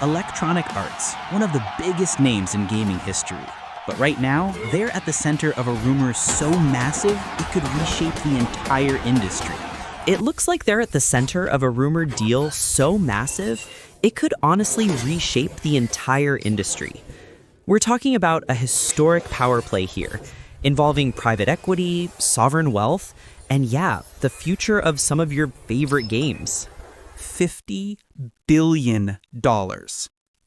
Electronic Arts, one of the biggest names in gaming history. But right now, they're at the center of a rumor so massive it could reshape the entire industry. It looks like they're at the center of a rumored deal so massive, it could honestly reshape the entire industry. We're talking about a historic power play here, involving private equity, sovereign wealth, and yeah, the future of some of your favorite games. $50 billion.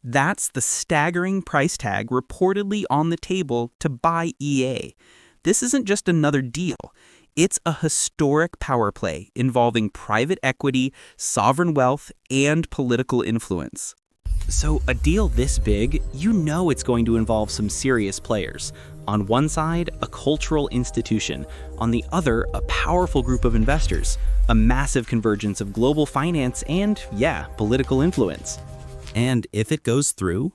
That's the staggering price tag reportedly on the table to buy EA. This isn't just another deal. It's a historic power play involving private equity, sovereign wealth, and political influence. So a deal this big, you know it's going to involve some serious players. On one side, a cultural institution. On the other, a powerful group of investors. A massive convergence of global finance and, yeah, political influence. And if it goes through,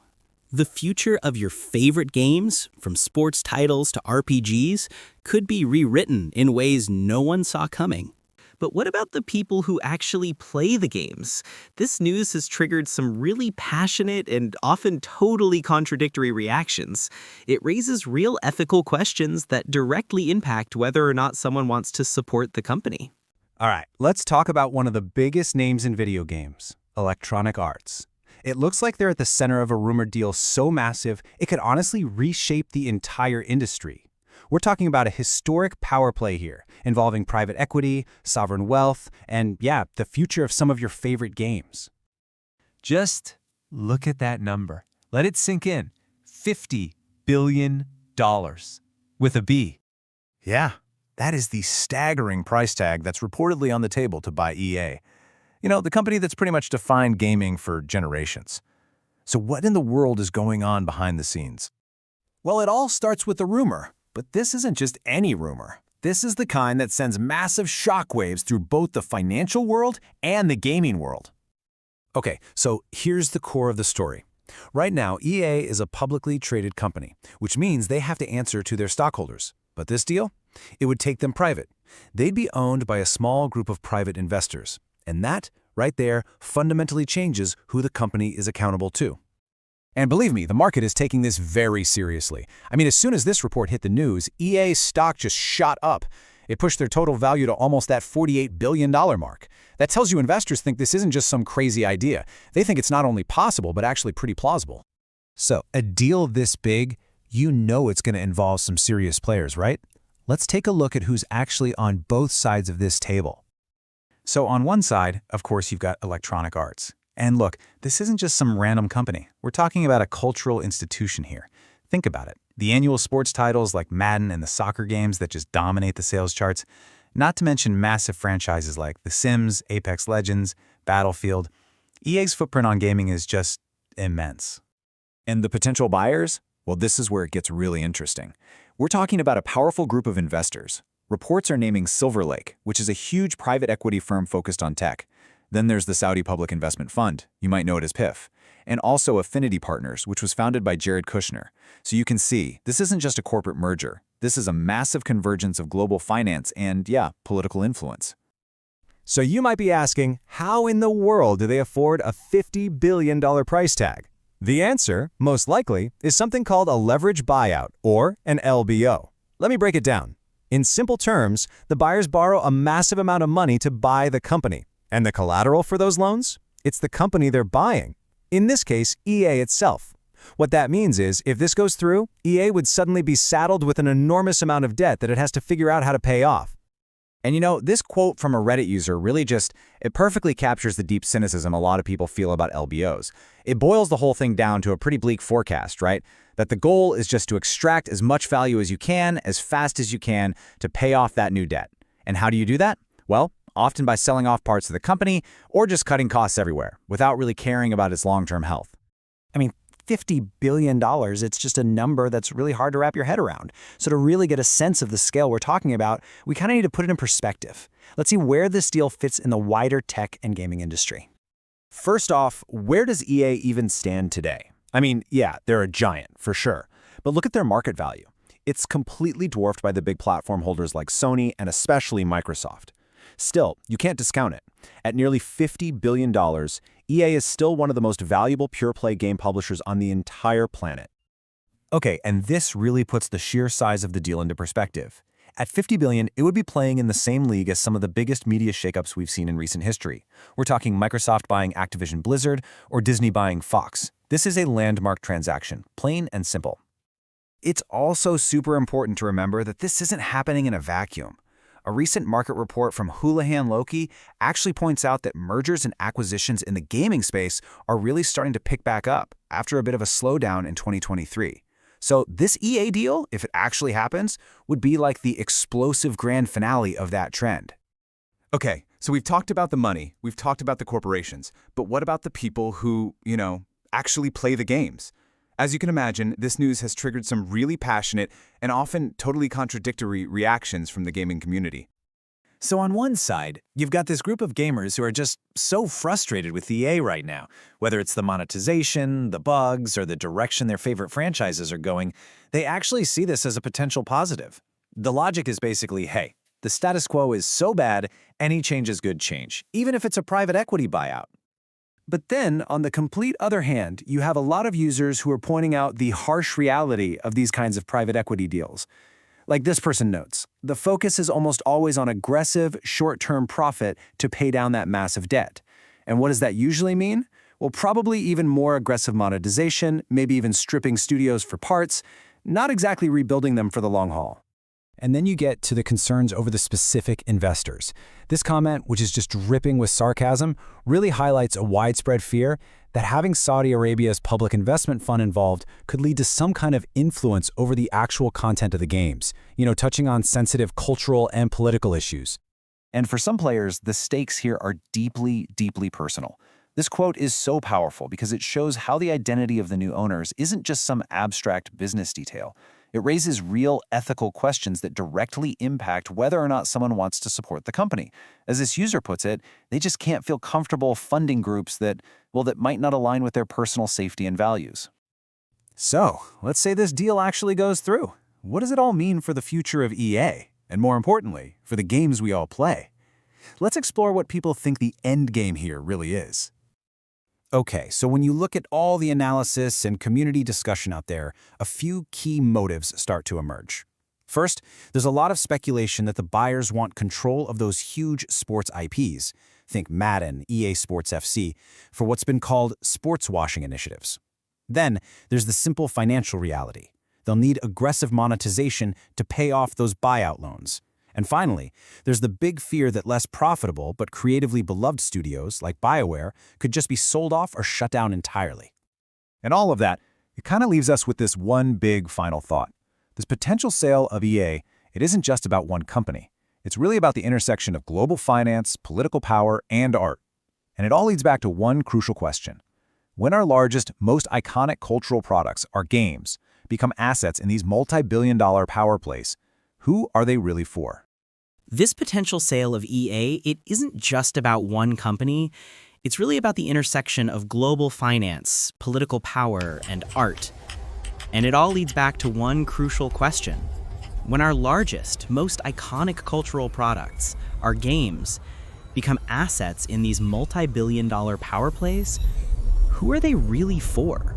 the future of your favorite games, from sports titles to RPGs, could be rewritten in ways no one saw coming. But what about the people who actually play the games? This news has triggered some really passionate and often totally contradictory reactions. It raises real ethical questions that directly impact whether or not someone wants to support the company. All right, let's talk about one of the biggest names in video games, Electronic Arts. It looks like they're at the center of a rumored deal so massive, it could honestly reshape the entire industry. We're talking about a historic power play here, involving private equity, sovereign wealth, and yeah, the future of some of your favorite games. Just look at that number. Let it sink in. $50 billion. With a B. Yeah, that is the staggering price tag that's reportedly on the table to buy EA. You know, the company that's pretty much defined gaming for generations. So what in the world is going on behind the scenes? Well, it all starts with a rumor. But this isn't just any rumor. This is the kind that sends massive shockwaves through both the financial world and the gaming world. Okay, so here's the core of the story. Right now, EA is a publicly traded company, which means they have to answer to their stockholders. But this deal? It would take them private. They'd be owned by a small group of private investors. And that, right there, fundamentally changes who the company is accountable to. And believe me, the market is taking this very seriously. I mean, as soon as this report hit the news, EA's stock just shot up. It pushed their total value to almost that $48 billion mark. That tells you investors think this isn't just some crazy idea. They think it's not only possible, but actually pretty plausible. So, a deal this big, you know it's going to involve some serious players, right? Let's take a look at who's actually on both sides of this table. So on one side, of course, you've got Electronic Arts. And look, this isn't just some random company. We're talking about a cultural institution here. Think about it. The annual sports titles like Madden and the soccer games that just dominate the sales charts, not to mention massive franchises like The Sims, Apex Legends, Battlefield. EA's footprint on gaming is just immense. And the potential buyers? Well, this is where it gets really interesting. We're talking about a powerful group of investors. Reports are naming Silver Lake, which is a huge private equity firm focused on tech. Then there's the Saudi Public Investment Fund, you might know it as PIF, and also Affinity Partners, which was founded by Jared Kushner. So you can see, this isn't just a corporate merger. This is a massive convergence of global finance and, yeah, political influence. So you might be asking, how in the world do they afford a $50 billion price tag? The answer, most likely, is something called a leverage buyout, or an LBO. Let me break it down. In simple terms, the buyers borrow a massive amount of money to buy the company. And the collateral for those loans? It's the company they're buying. In this case, EA itself. What that means is, if this goes through, EA would suddenly be saddled with an enormous amount of debt that it has to figure out how to pay off. And you know, this quote from a Reddit user really it perfectly captures the deep cynicism a lot of people feel about LBOs. It boils the whole thing down to a pretty bleak forecast, right? That the goal is just to extract as much value as you can, as fast as you can, to pay off that new debt. And how do you do that? Well, often by selling off parts of the company or just cutting costs everywhere, without really caring about its long-term health. I mean, $50 billion, it's just a number that's really hard to wrap your head around. So to really get a sense of the scale we're talking about, we kind of need to put it in perspective. Let's see where this deal fits in the wider tech and gaming industry. First off, where does EA even stand today? I mean, yeah, they're a giant, for sure. But look at their market value. It's completely dwarfed by the big platform holders like Sony and especially Microsoft. Still, you can't discount it. At nearly $50 billion, EA is still one of the most valuable pure-play game publishers on the entire planet. Okay, and this really puts the sheer size of the deal into perspective. At $50 billion, it would be playing in the same league as some of the biggest media shakeups we've seen in recent history. We're talking Microsoft buying Activision Blizzard or Disney buying Fox. This is a landmark transaction, plain and simple. It's also super important to remember that this isn't happening in a vacuum. A recent market report from Houlihan Lokey actually points out that mergers and acquisitions in the gaming space are really starting to pick back up after a bit of a slowdown in 2023. So this EA deal, if it actually happens, would be like the explosive grand finale of that trend. Okay, so we've talked about the money, we've talked about the corporations, but what about the people who, actually play the games? As you can imagine, this news has triggered some really passionate and often totally contradictory reactions from the gaming community. So on one side, you've got this group of gamers who are just so frustrated with EA right now. Whether it's the monetization, the bugs, or the direction their favorite franchises are going, they actually see this as a potential positive. The logic is basically, hey, the status quo is so bad, any change is good change, even if it's a private equity buyout. But then, on the complete other hand, you have a lot of users who are pointing out the harsh reality of these kinds of private equity deals. Like this person notes, the focus is almost always on aggressive, short-term profit to pay down that massive debt. And what does that usually mean? Well, probably even more aggressive monetization, maybe even stripping studios for parts, not exactly rebuilding them for the long haul. And then you get to the concerns over the specific investors. This comment, which is just dripping with sarcasm, really highlights a widespread fear that having Saudi Arabia's public investment fund involved could lead to some kind of influence over the actual content of the games, touching on sensitive cultural and political issues. And for some players, the stakes here are deeply, deeply personal. This quote is so powerful because it shows how the identity of the new owners isn't just some abstract business detail. It raises real ethical questions that directly impact whether or not someone wants to support the company. As this user puts it, they just can't feel comfortable funding groups that might not align with their personal safety and values. So, let's say this deal actually goes through. What does it all mean for the future of EA? And more importantly, for the games we all play? Let's explore what people think the end game here really is. Okay, so when you look at all the analysis and community discussion out there, a few key motives start to emerge. First, there's a lot of speculation that the buyers want control of those huge sports IPs, think Madden, EA Sports FC, for what's been called sports washing initiatives. Then, there's the simple financial reality. They'll need aggressive monetization to pay off those buyout loans. And finally, there's the big fear that less profitable but creatively beloved studios like BioWare could just be sold off or shut down entirely. And all of that, it kind of leaves us with this one big final thought. This potential sale of EA, it isn't just about one company. It's really about the intersection of global finance, political power, and art. And it all leads back to one crucial question. When our largest, most iconic cultural products, our games, become assets in these multi-billion-dollar power plays, who are they really for? This potential sale of EA, it isn't just about one company. It's really about the intersection of global finance, political power, and art. And it all leads back to one crucial question. When our largest, most iconic cultural products, our games, become assets in these multi-billion-dollar power plays, who are they really for?